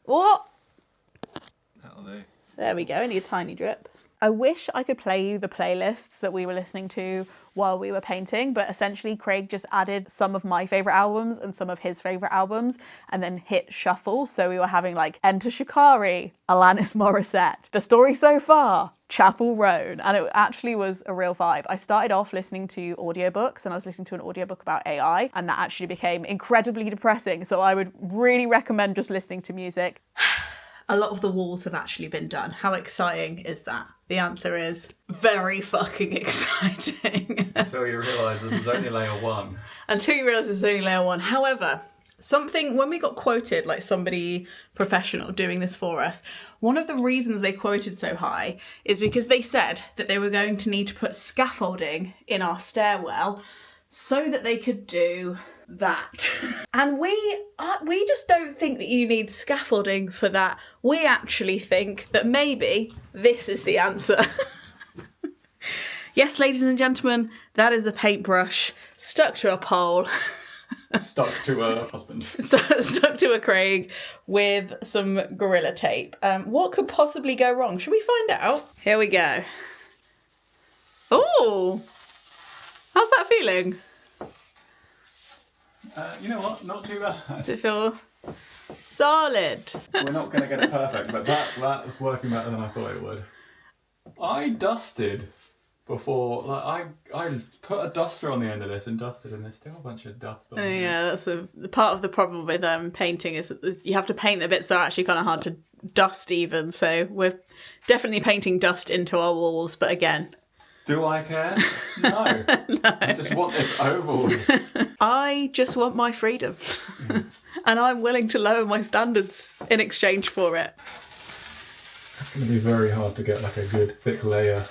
What? That'll do. There we go, only a tiny drip. I wish I could play you the playlists that we were listening to while we were painting, but essentially Craig just added some of my favourite albums and some of his favourite albums and then hit shuffle. So we were having like Enter Shikari, Alanis Morissette, The Story So Far, Chapel Roan, and it actually was a real vibe. I started off listening to audiobooks and I was listening to an audiobook about AI and that actually became incredibly depressing. So I would really recommend just listening to music. A lot of the walls have actually been done. How exciting is that? The answer is very fucking exciting. Until you realise this is only layer 1. Until you realise this is only layer 1. However, Something, when we got quoted, like somebody professional doing this for us, one of the reasons they quoted so high is because they said that they were going to need to put scaffolding in our stairwell so that they could do that. And we just don't think that you need scaffolding for that. We actually think that maybe this is the answer. Yes, ladies and gentlemen, that is a paintbrush stuck to a pole. Stuck to a husband. Stuck to a Craig with some Gorilla Tape. What could possibly go wrong? Should we find out? Here we go. Oh, how's that feeling? You know what? Not too bad. Does it feel solid? We're not going to get it perfect, but that was working better than I thought it would. I dusted before, like I put a duster on the end of this and dusted, and there's still a bunch of dust on it. Yeah, that's the part of the problem with painting is that you have to paint the bits that are actually kind of hard to dust even. So we're definitely painting dust into our walls, but again. Do I care? No. No. I just want this over. I just want my freedom. And I'm willing to lower my standards in exchange for it. It's going to be very hard to get like a good thick layer.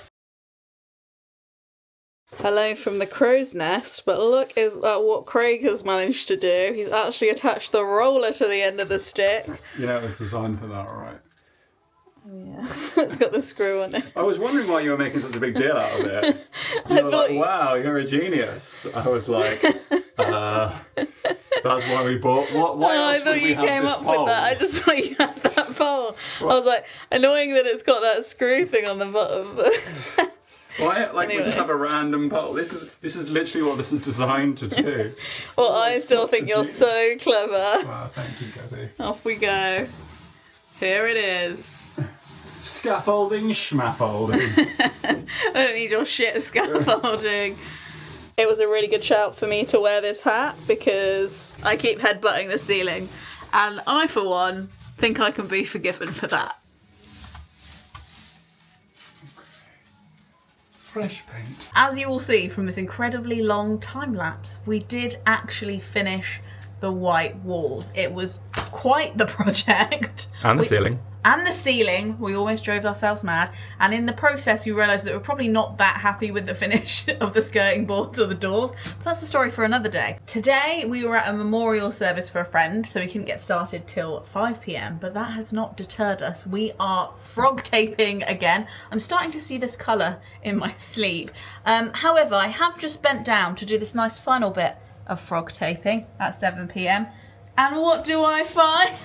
Hello from the crow's nest, but look at what Craig has managed to do. He's actually attached the roller to the end of the stick. You know it was designed for that, right? Yeah, it's got the screw on it. I was wondering why you were making such a big deal out of it. You were like, wow, you're a genius. I was like, that's why we bought. Why else I thought would we you have came this up pole? with that. I just thought you had that pole. I was like, annoying that it's got that screw thing on the bottom. Why? Like Anyway. we just have a random pole. This is literally what this is designed to do. Well, I still think you're so clever. Wow, thank you, Gabby. Off we go. Here it is. Scaffolding, schmaffolding. I don't need your shit scaffolding. It was a really good shout for me to wear this hat because I keep headbutting the ceiling, and I, for one, think I can be forgiven for that. Fresh paint. As you will see from this incredibly long time lapse, we did actually finish the white walls. It was quite the project. And the ceiling. And the ceiling, we almost drove ourselves mad. And in the process, we realised that we're probably not that happy with the finish of the skirting boards or the doors. But that's a story for another day. Today, we were at a memorial service for a friend, so we couldn't get started till 5 p.m. But that has not deterred us. We are frog taping again. I'm starting to see this colour in my sleep. However, I have just bent down to do this nice final bit of frog taping at 7 p.m. And what do I find?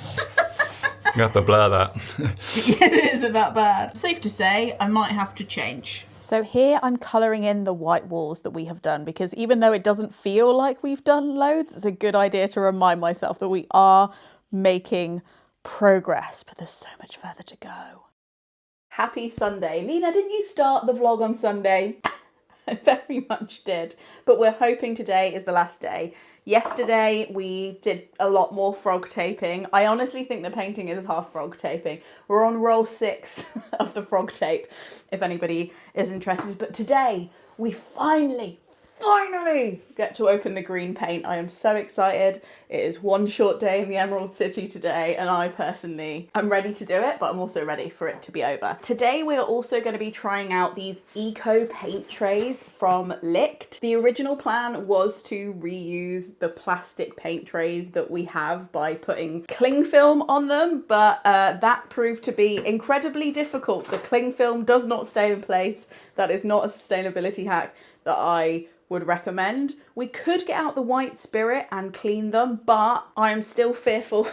You have to blur that. It isn't that bad. Safe to say, I might have to change. So here I'm colouring in the white walls that we have done, because even though it doesn't feel like we've done loads, it's a good idea to remind myself that we are making progress, but there's so much further to go. Happy Sunday. Lena, didn't you start the vlog on Sunday? I very much did, but we're hoping today is the last day. Yesterday we did a lot more frog taping. I honestly think the painting is half frog taping. We're on roll 6 of the frog tape, if anybody is interested. But today we finally get to open the green paint. I am so excited. It is one short day in the Emerald City today, and I personally am ready to do it, but I'm also ready for it to be over. Today we are also going to be trying out these eco paint trays from Licht. The original plan was to reuse the plastic paint trays that we have by putting cling film on them, but that proved to be incredibly difficult. The cling film does not stay in place. That is not a sustainability hack that I would recommend. We could get out the white spirit and clean them, but I'm still fearful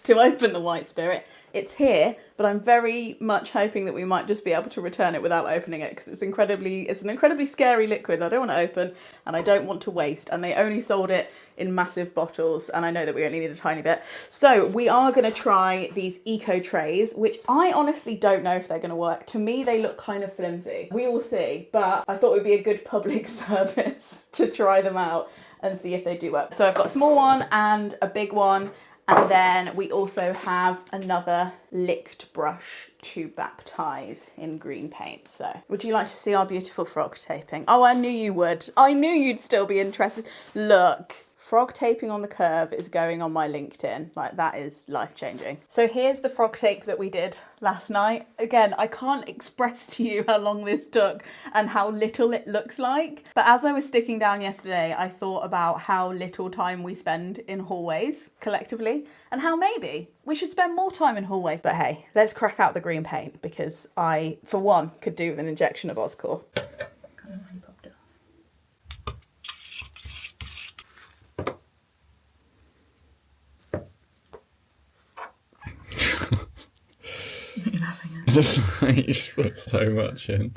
to open the white spirit. It's here, but I'm very much hoping that we might just be able to return it without opening it, because it's an incredibly scary liquid I don't want to open and I don't want to waste, and they only sold it in massive bottles, and I know that we only need a tiny bit. So we are going to try these eco trays, which I honestly don't know if they're going to work. To me, they look kind of flimsy. We will see, but I thought it would be a good public service to try them out and see if they do work. So I've got a small one and a big one, and then we also have another Licht brush to baptise in green paint. So would you like to see our beautiful frog taping? Oh, I knew you would. I knew you'd still be interested. Look, Frog taping on the curve is going on my LinkedIn. Like, that is life-changing. So here's the frog tape that we did last night. Again, I can't express to you how long this took and how little it looks like. But as I was sticking down yesterday, I thought about how little time we spend in hallways collectively and how maybe we should spend more time in hallways. But hey, let's crack out the green paint because I, for one, could do with an injection of Oscor. You just put so much in.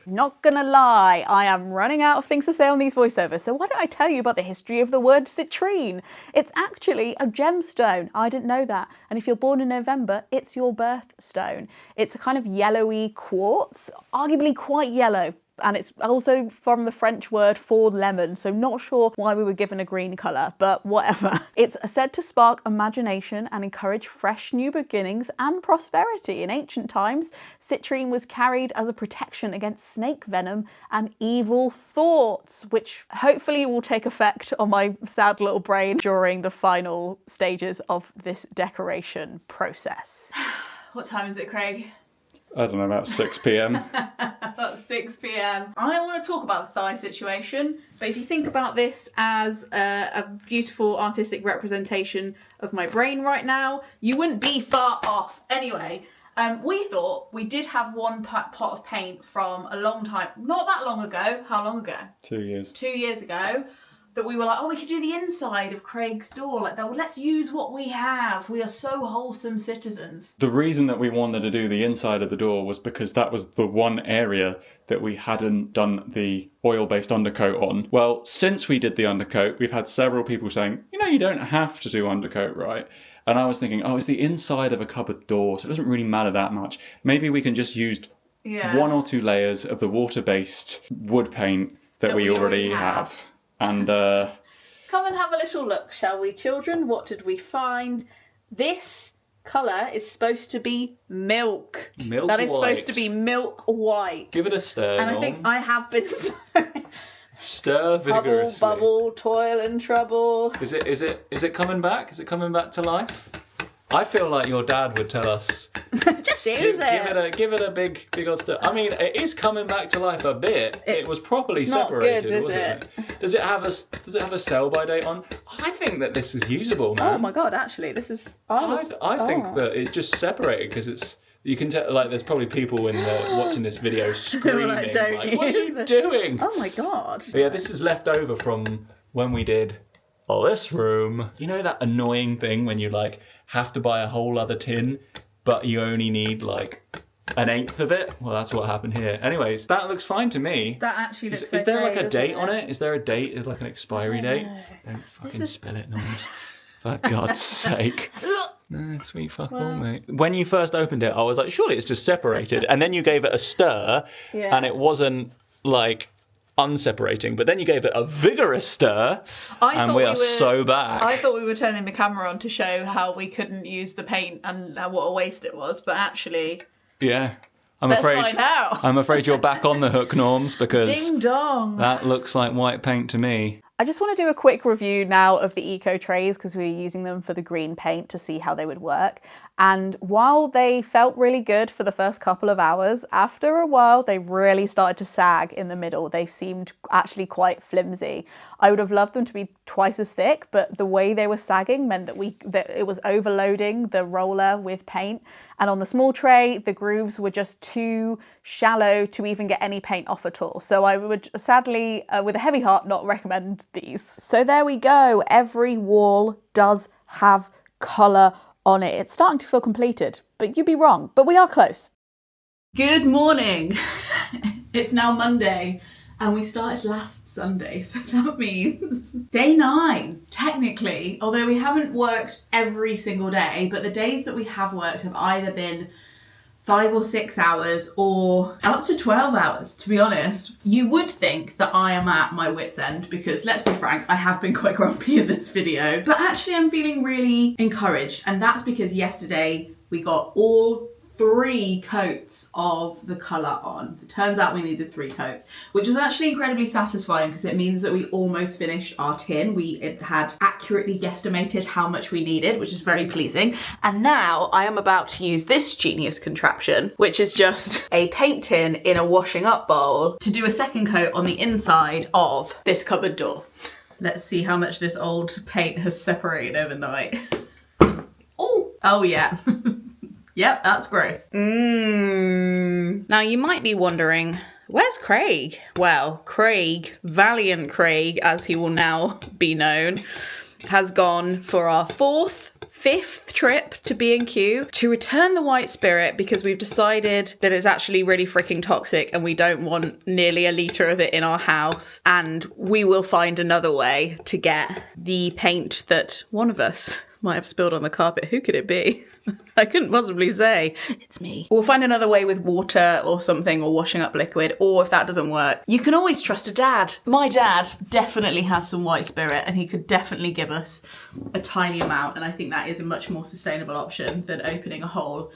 Not gonna lie, I am running out of things to say on these voiceovers, so why don't I tell you about the history of the word citrine? It's actually a gemstone. I didn't know that. And if you're born in November, it's your birthstone. It's a kind of yellowy quartz, arguably quite yellow. And it's also from the French word for lemon, so not sure why we were given a green colour, but whatever. It's said to spark imagination and encourage fresh new beginnings and prosperity. In ancient times, citrine was carried as a protection against snake venom and evil thoughts, which hopefully will take effect on my sad little brain during the final stages of this decoration process. What time is it, Craig? I don't know, about 6 p.m. About 6 p.m. I don't want to talk about the thigh situation, but if you think about this as a beautiful artistic representation of my brain right now, you wouldn't be far off. Anyway, we thought we did have one pot of paint from a long time, not that long ago. How long ago? 2 years. 2 years ago. That we were like, oh, we could do the inside of Craig's door. Like, well, let's use what we have. We are so wholesome citizens. The reason that we wanted to do the inside of the door was because that was the one area that we hadn't done the oil-based undercoat on. Well, since we did the undercoat, we've had several people saying, you know, you don't have to do undercoat, right? And I was thinking, oh, it's the inside of a cupboard door, so it doesn't really matter that much. Maybe we can just use one or two layers of the water-based wood paint that we already have. And come and have a little look, shall we, children? What did we find? This colour is supposed to be milk. Milk That is white. supposed to be milk white. Give it a stir. And I think I have been stir vigorously. bubble, toil and trouble. Is it coming back? Is it coming back to life? I feel like your dad would tell us. Just use it. Give it a big old stir. I mean, it is coming back to life a bit. It was properly separated, good, wasn't it? Does it have a sell by date on? I think that this is usable, man. Oh my god! Actually, this is. I think that it's just separated because it's. You can tell, like, there's probably people watching this video screaming, like, what are you doing? Oh my god! But yeah, this is left over from when we did this room. You know that annoying thing when you like have to buy a whole other tin, but you only need like an eighth of it? Well, that's what happened here. Anyways, that looks fine to me. That actually looks. Is there like a date on it? Is there a date? Is like an expiry date? Don't fucking spill it, Norms. For God's sake. No, sweet fuck all, mate. When you first opened it, I was like, surely it's just separated. And then you gave it a stir, and it wasn't like unseparating, but then you gave it a vigorous stir, and we are so back. I thought we were turning the camera on to show how we couldn't use the paint and what a waste it was, but actually... Yeah. Let's find out. I'm afraid you're back on the hook, Norms, because ding dong. That looks like white paint to me. I just want to do a quick review now of the eco trays because we were using them for the green paint to see how they would work. And while they felt really good for the first couple of hours, after a while they really started to sag in the middle. They seemed actually quite flimsy. I would have loved them to be twice as thick, but the way they were sagging meant that it was overloading the roller with paint. And on the small tray, the grooves were just too shallow to even get any paint off at all. So I would sadly, with a heavy heart, not recommend these. So there we go. Every wall does have colour on it. It's starting to feel completed, but you'd be wrong. But we are close. Good morning. It's now Monday and we started last Sunday. So that means day 9, technically, although we haven't worked every single day, but the days that we have worked have either been 5 or 6 hours or up to 12 hours, to be honest. You would think that I am at my wit's end because, let's be frank, I have been quite grumpy in this video. But actually I'm feeling really encouraged, and that's because yesterday we got all 3 coats of the colour on. It turns out we needed 3 coats, which was actually incredibly satisfying because it means that we almost finished our tin. We had accurately guesstimated how much we needed, which is very pleasing. And now I am about to use this genius contraption, which is just a paint tin in a washing up bowl, to do a second coat on the inside of this cupboard door. Let's see how much this old paint has separated overnight. Oh yeah. Yep, that's gross. Now you might be wondering, where's Craig? Well, Craig, Valiant Craig, as he will now be known, has gone for our 5th trip to B&Q to return the white spirit because we've decided that it's actually really freaking toxic and we don't want nearly a litre of it in our house, and we will find another way to get the paint that one of us might have spilled on the carpet. Who could it be? I couldn't possibly say. It's me. We'll find another way with water or something, or washing up liquid, or if that doesn't work, you can always trust a dad. My dad definitely has some white spirit and he could definitely give us a tiny amount, and I think that is a much more sustainable option than opening a whole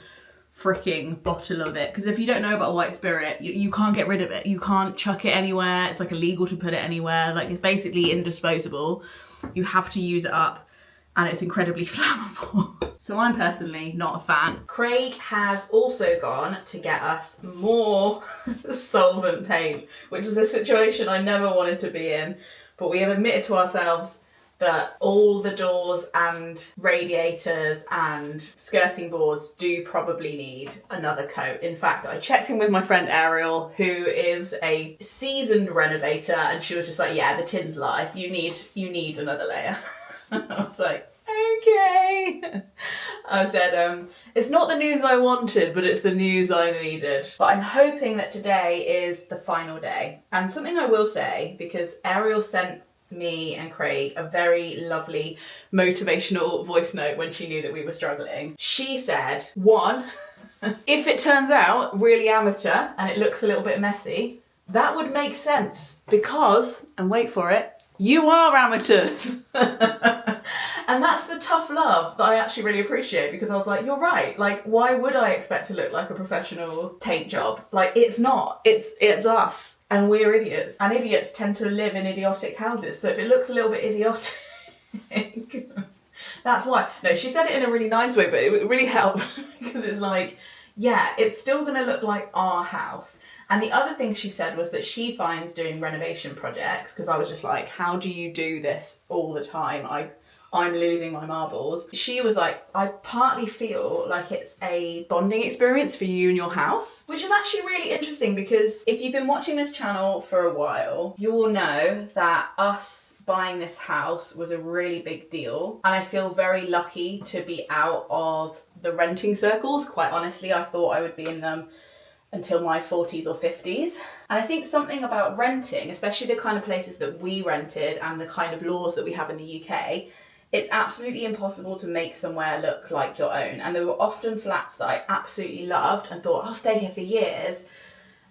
freaking bottle of it. Because if you don't know about white spirit, you can't get rid of it. You can't chuck it anywhere. It's like illegal to put it anywhere. Like, it's basically indisposable. You have to use it up, and it's incredibly flammable. So I'm personally not a fan. Craig has also gone to get us more solvent paint, which is a situation I never wanted to be in, but we have admitted to ourselves that all the doors and radiators and skirting boards do probably need another coat. In fact, I checked in with my friend Ariel, who is a seasoned renovator, and she was just like, yeah, the tins lie. You need another layer. I was like, okay. I said, it's not the news I wanted, but it's the news I needed. But I'm hoping that today is the final day. And something I will say, because Ariel sent me and Craig a very lovely motivational voice note when she knew that we were struggling. She said, 1, if it turns out really amateur and it looks a little bit messy, that would make sense because, and wait for it, you are amateurs. And that's the tough love that I actually really appreciate, because I was like, you're right. Like, why would I expect to look like a professional paint job? Like, it's not. It's us. And we're idiots. And idiots tend to live in idiotic houses. So if it looks a little bit idiotic, that's why. No, she said it in a really nice way, but it really helped because it's like, yeah, it's still going to look like our house. And the other thing she said was that she finds doing renovation projects, because I was just like, how do you do this all the time? I'm losing my marbles. She was like, I partly feel like it's a bonding experience for you and your house, which is actually really interesting, because if you've been watching this channel for a while, you will know that us buying this house was a really big deal. And I feel very lucky to be out of the renting circles. Quite honestly, I thought I would be in them until my 40s or 50s. And I think something about renting, especially the kind of places that we rented and the kind of laws that we have in the UK, it's absolutely impossible to make somewhere look like your own. And there were often flats that I absolutely loved and thought, I'll stay here for years.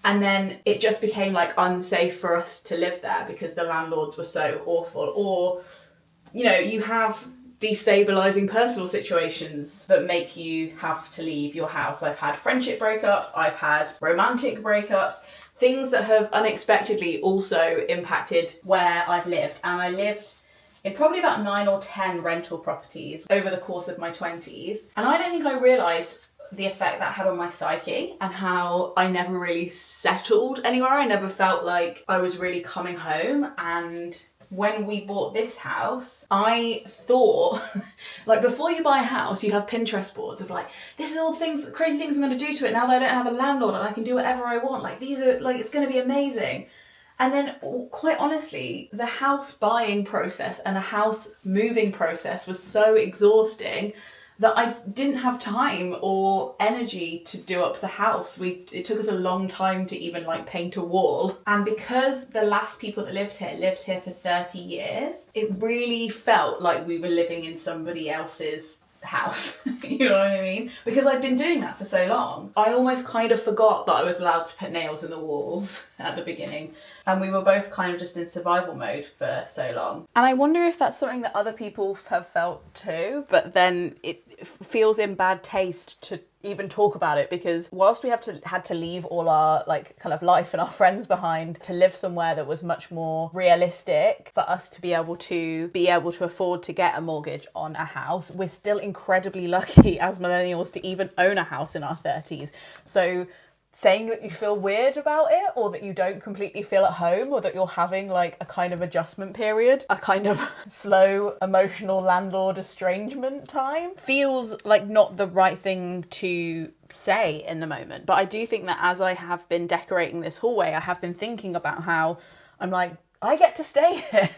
And then it just became like unsafe for us to live there because the landlords were so awful. Or, you know, you have destabilizing personal situations that make you have to leave your house. I've had friendship breakups, I've had romantic breakups, things that have unexpectedly also impacted where I've lived. And I lived in probably about 9 or 10 rental properties over the course of my 20s. And I don't think I realised the effect that had on my psyche and how I never really settled anywhere. I never felt like I was really coming home. And when we bought this house, I thought, like, before you buy a house, you have Pinterest boards of like, this is all things, crazy things I'm going to do to it now that I don't have a landlord and I can do whatever I want. Like, these are, like, it's going to be amazing. And then, quite honestly, the house buying process and the house moving process was so exhausting that I didn't have time or energy to do up the house. It took us a long time to even like paint a wall. And because the last people that lived here for 30 years, it really felt like we were living in somebody else's house. You know what I mean? Because I'd been doing that for so long. I almost kind of forgot that I was allowed to put nails in the walls at the beginning. And we were both kind of just in survival mode for so long. And I wonder if that's something that other people have felt too, but then it feels in bad taste to even talk about it, because whilst we had to leave all our like kind of life and our friends behind to live somewhere that was much more realistic for us to be able to afford to get a mortgage on a house, we're still incredibly lucky as millennials to even own a house in our 30s. So saying that you feel weird about it, or that you don't completely feel at home, or that you're having like a kind of adjustment period, a kind of slow emotional landlord estrangement time, feels like not the right thing to say in the moment. But I do think that as I have been decorating this hallway, I have been thinking about how I'm like, I get to stay here.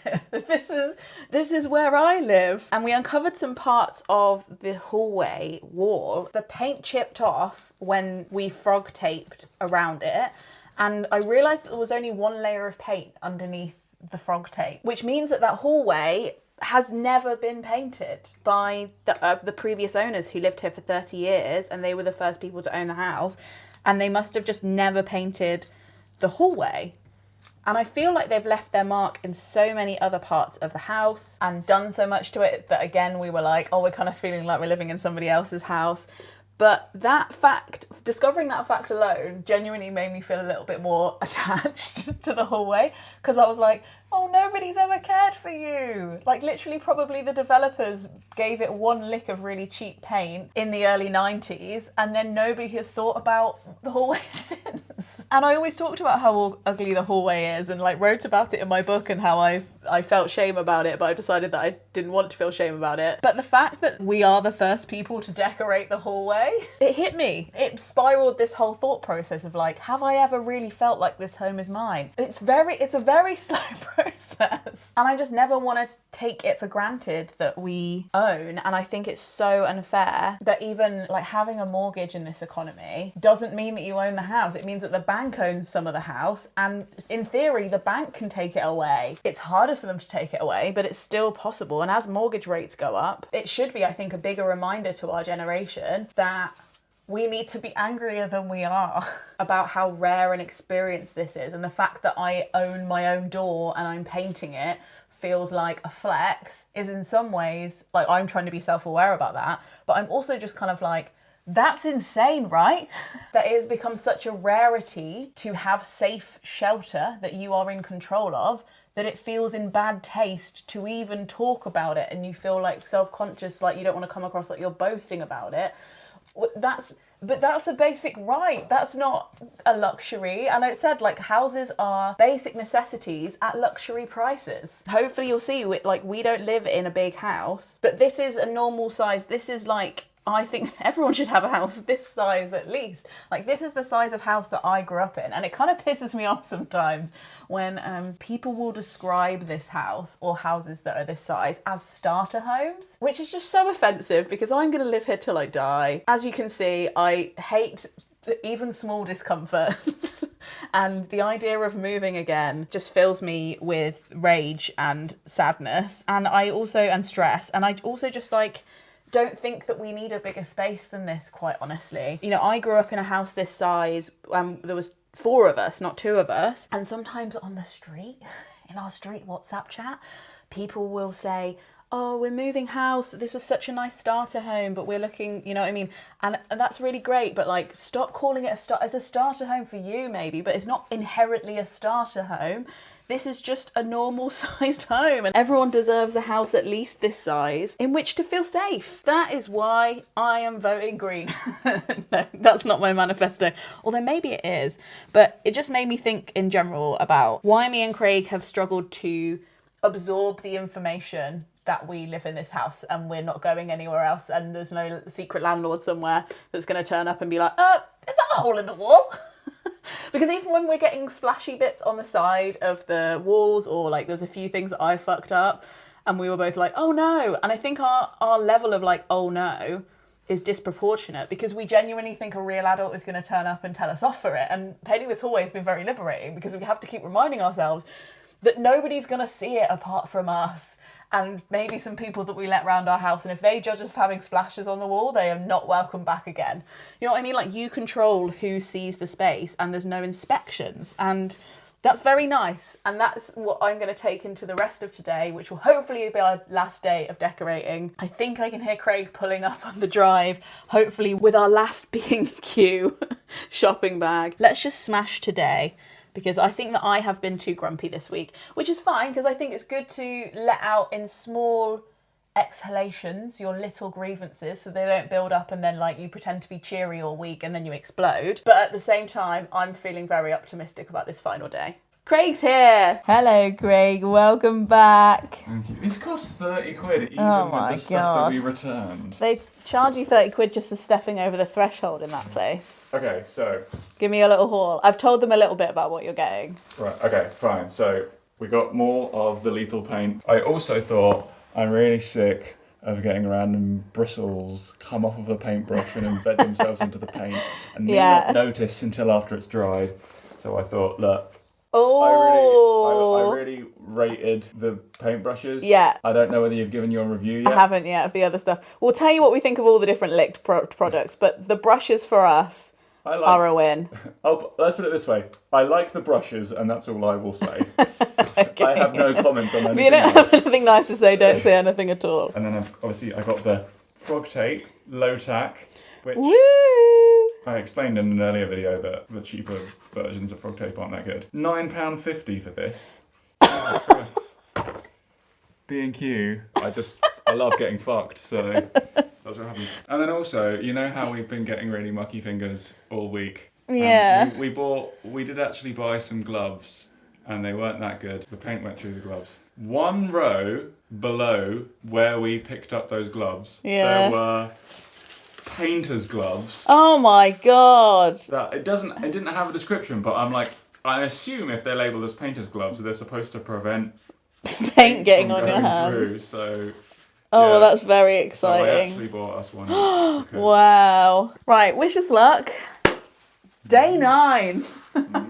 This is where I live. And we uncovered some parts of the hallway wall. The paint chipped off when we frog taped around it. And I realised that there was only one layer of paint underneath the frog tape, which means that hallway has never been painted by the previous owners who lived here for 30 years, and they were the first people to own the house. And they must have just never painted the hallway. And I feel like they've left their mark in so many other parts of the house and done so much to it that, again, we were like, oh, we're kind of feeling like we're living in somebody else's house. But discovering that fact alone genuinely made me feel a little bit more attached to the hallway, because I was like, oh, nobody's ever cared for you. Like, literally, probably the developers gave it one lick of really cheap paint in the early 90s, and then nobody has thought about the hallway since. And I always talked about how ugly the hallway is, and like wrote about it in my book, and how I felt shame about it, but I decided that I didn't want to feel shame about it. But the fact that we are the first people to decorate the hallway, it hit me. It spiraled this whole thought process of like, have I ever really felt like this home is mine? It's a very slow process. And I just never want to take it for granted that we own. And I think it's so unfair that even like having a mortgage in this economy doesn't mean that you own the house. It means that the bank owns some of the house, and in theory the bank can take it away. It's harder for them to take it away, but it's still possible. And as mortgage rates go up, it should be, I think, a bigger reminder to our generation that we need to be angrier than we are about how rare an experience this is. And the fact that I own my own door and I'm painting it feels like a flex is in some ways, like, I'm trying to be self-aware about that, but I'm also just kind of like, that's insane, right? That it has become such a rarity to have safe shelter that you are in control of, that it feels in bad taste to even talk about it, and you feel like self-conscious, like you don't want to come across like you're boasting about it. But that's a basic right. That's not a luxury. And it said, like, houses are basic necessities at luxury prices. Hopefully you'll see, like, we don't live in a big house, but this is a normal size. This is like, I think everyone should have a house this size at least. Like, this is the size of house that I grew up in. And it kind of pisses me off sometimes when people will describe this house or houses that are this size as starter homes, which is just so offensive, because I'm going to live here till I die. As you can see, I hate even small discomforts. And the idea of moving again just fills me with rage and sadness. And stress. And I also just like, don't think that we need a bigger space than this, quite honestly. You know, I grew up in a house this size, there was 4 of us, not 2 of us. And sometimes on the street, in our street WhatsApp chat, people will say, oh, we're moving house, this was such a nice starter home, but we're looking, you know what I mean? And that's really great, but like, stop calling it as a starter home for you maybe, but it's not inherently a starter home. This is just a normal sized home, and everyone deserves a house at least this size in which to feel safe. That is why I am voting green. No, that's not my manifesto, although maybe it is, but it just made me think in general about why me and Craig have struggled to absorb the information that we live in this house and we're not going anywhere else, and there's no secret landlord somewhere that's going to turn up and be like, is that a hole in the wall? Because even when we're getting splashy bits on the side of the walls, or like there's a few things that I fucked up and we were both like, oh no. And I think our level of like, oh no, is disproportionate, because we genuinely think a real adult is going to turn up and tell us off for it. And painting this hallway has been very liberating, because we have to keep reminding ourselves that nobody's going to see it apart from us and maybe some people that we let round our house. And if they judge us for having splashes on the wall, they are not welcome back again. You know what I mean? Like, you control who sees the space, and there's no inspections. And That's very nice. And that's what I'm going to take into the rest of today, which will hopefully be our last day of decorating. I think I can hear Craig pulling up on the drive, hopefully with our last B&Q shopping bag. Let's just smash today, because I think that I have been too grumpy this week, which is fine because I think it's good to let out in small exhalations your little grievances so they don't build up and then like you pretend to be cheery all week and then you explode. But at the same time, I'm feeling very optimistic about this final day. Craig's here. Hello, Craig. Welcome back. Thank you. This cost 30 quid even Oh with my the stuff God. that we returned. They charge you 30 quid just for stepping over the threshold in that place. Okay, so Give me a little haul. I've told them a little bit about what you're getting. right, okay, fine. So we got more of the lethal paint. I also thought I'm really sick of getting random bristles come off of the paintbrush and embed themselves into the paint and me Yeah. not notice until after it's dried. So I thought, look, Oh, I really rated the paintbrushes. Yeah. I don't know whether you've given your review yet. I haven't yet of the other stuff. We'll tell you what we think of all the different licked products, but the brushes for us I are a win. Oh, let's put it this way. I like the brushes, and that's all I will say. Okay. I have no comments on If anything you don't else. have anything nice to say, don't say anything at all. And then obviously I got the frog tape, low tack, which Woo! I explained in an earlier video that the cheaper versions of frog tape aren't that good. £9.50 for this. B&Q. I love getting fucked, so that's what happened. And then also, you know how we've been getting really mucky fingers all week? Yeah. We did actually buy some gloves, and they weren't that good. The paint went through the gloves. One row below where we picked up those gloves, Yeah. there were painter's gloves. Oh my God. That it didn't have a description, but I assume if they're labelled as painter's gloves, they're supposed to prevent Paint getting from on your going hands. through, so Oh, yeah. that's very So I exciting. actually bought us one. because- Wow. Right, wish us luck. Day 9.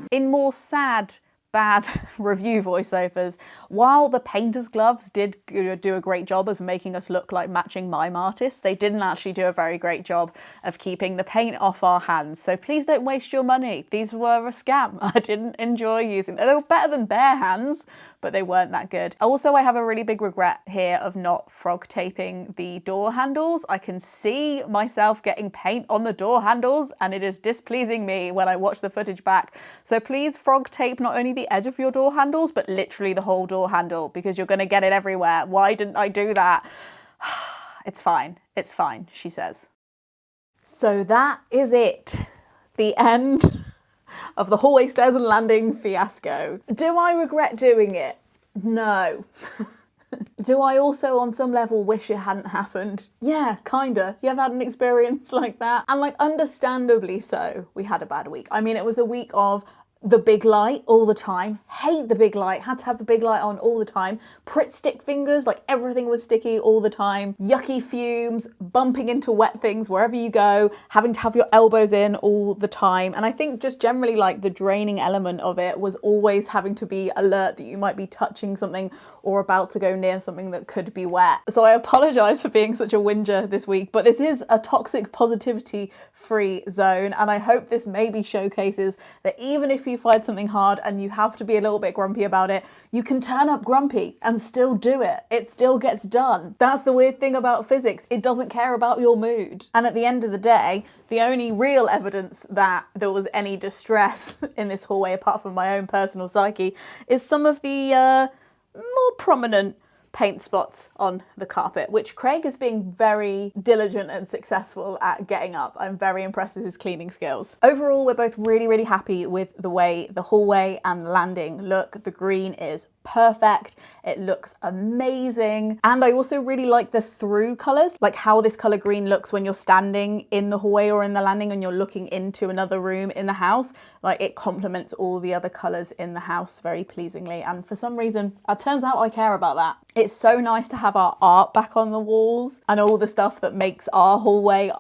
In more sad, bad review voiceovers, while the painter's gloves did do a great job of making us look like matching mime artists, they didn't actually do a very great job of keeping the paint off our hands. So please don't waste your money. These were a scam. I didn't enjoy using them. They were better than bare hands, but they weren't that good. Also, I have a really big regret here of not frog taping the door handles. I can see myself getting paint on the door handles and it is displeasing me when I watch the footage back. So please frog tape not only the edge of your door handles, but literally the whole door handle, because you're going to get it everywhere. Why didn't I do that? It's fine, she says. So that is it. The end of the hallway stairs and landing fiasco. Do I regret doing it? No. Do I also on some level wish it hadn't happened? Yeah, kinda. You ever had an experience like that? And like understandably so, we had a bad week. I mean, it was a week of the big light all the time. Hate the big light. Had to have the big light on all the time. Pritt stick fingers, like everything was sticky all the time. Yucky fumes, bumping into wet things wherever you go, having to have your elbows in all the time. And I think just generally like the draining element of it was always having to be alert that you might be touching something or about to go near something that could be wet. So I apologise for being such a whinger this week, but this is a toxic positivity free zone. And I hope this maybe showcases that even if you find something hard and you have to be a little bit grumpy about it, you can turn up grumpy and still do it. It still gets done. That's the weird thing about physics. It doesn't care about your mood. And at the end of the day, the only real evidence that there was any distress in this hallway, apart from my own personal psyche, is some of the more prominent paint spots on the carpet, which Craig is being very diligent and successful at getting up. I'm very impressed with his cleaning skills. Overall, we're both really, really happy with the way the hallway and landing look. The green is perfect. It looks amazing. And I also really like the through colours, like how this colour green looks when you're standing in the hallway or in the landing and you're looking into another room in the house. Like it complements all the other colours in the house very pleasingly. And for some reason, it turns out I care about that. It's so nice to have our art back on the walls and all the stuff that makes our hallway,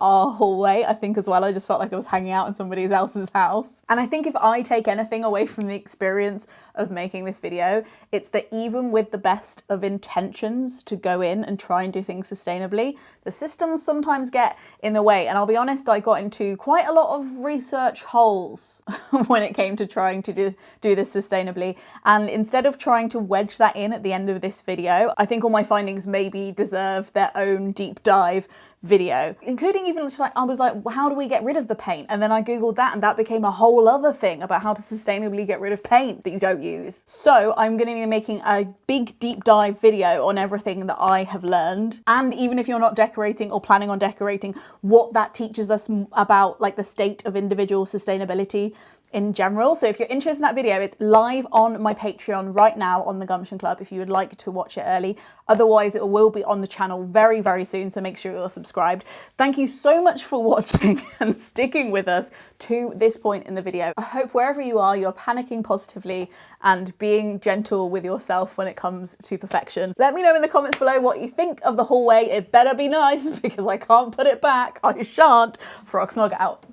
I think as well. I just felt like I was hanging out in somebody else's house. And I think if I take anything away from the experience of making this video, It's that even with the best of intentions to go in and try and do things sustainably, the systems sometimes get in the way. And I'll be honest, I got into quite a lot of research holes when it came to trying to do this sustainably. And instead of trying to wedge that in at the end of this video, I think all my findings maybe deserve their own deep dive video, including even just like, I was like, how do we get rid of the paint? And then I Googled that, and that became a whole other thing about how to sustainably get rid of paint that you don't use. So I'm going to be making a big deep dive video on everything that I have learned. And even if you're not decorating or planning on decorating, what that teaches us about like the state of individual sustainability in general. So if you're interested in that video, it's live on my Patreon right now on the Gumption Club if you would like to watch it early. Otherwise, it will be on the channel very, very soon, so make sure you're subscribed. Thank you so much for watching and sticking with us to this point in the video. I hope wherever you are, you're panicking positively and being gentle with yourself when it comes to perfection. Let me know in the comments below what you think of the hallway. It better be nice because I can't put it back. I shan't. Frog Snog out.